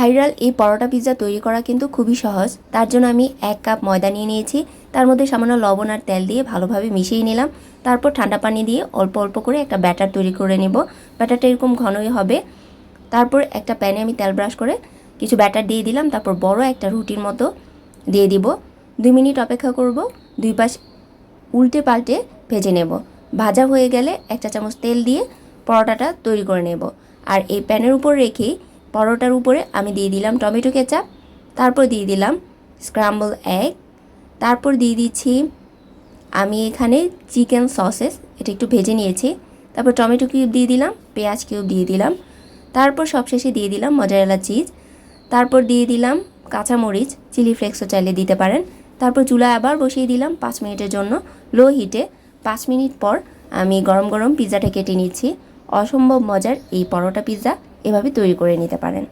Viral এই পরোটা pizza তৈরি করা কিন্তু খুবই সহজ। তার জন্য আমি 1 কাপ ময়দা নিয়ে নিয়েছি। তার মধ্যে সামান্য লবণ আর তেল দিয়ে ভালোভাবে মিশিয়ে নিলাম। তারপর ঠান্ডা পানি দিয়ে অল্প অল্প করে একটা ব্যাটার তৈরি করে নেব। ব্যাটারটা এরকম ঘনই হবে। তারপর একটা প্যানে আমি তেল ব্রাশ করে কিছু ব্যাটার দিয়ে দিলাম। তারপর বড় একটা রুটির মতো দিয়ে দিব। 2 মিনিট অপেক্ষা করব। দুই পাশ উল্টে পাল্টে ভেজে নেব। ভাজা হয়ে গেলে 1 চা চামচ তেল দিয়ে পরোটাটা তৈরি করে নেব। আর এই প্যানের উপর রেখেই পরোটার উপরে আমি দিয়ে দিলাম টমেটো কেচাপ, তারপর দিয়ে দিলাম স্ক্র্যাম্বল এগ, তারপর দিয়ে দিচ্ছি আমি এখানে চিকেন সসেস, এটা একটু ভেজে নিয়েছি। তারপর টমেটো কিউব দিয়ে দিলাম, পেঁয়াজ কিউব দিয়ে দিলাম, তারপর সবশেষে দিয়ে দিলাম মজারেলা চিজ, তারপর দিয়ে দিলাম কাঁচামরিচ, চিলি ফ্লেক্সও চাইলে দিতে পারেন। তারপর চুলায় আবার বসিয়ে দিলাম 5 মিনিটের জন্য লো হিটে। 5 মিনিট পর আমি গরম গরম পিৎজাটা কেটে নিচ্ছি। অসম্ভব মজার এই পরোটা পিৎজা এভাবে তৈরি করে নিতে পারেন।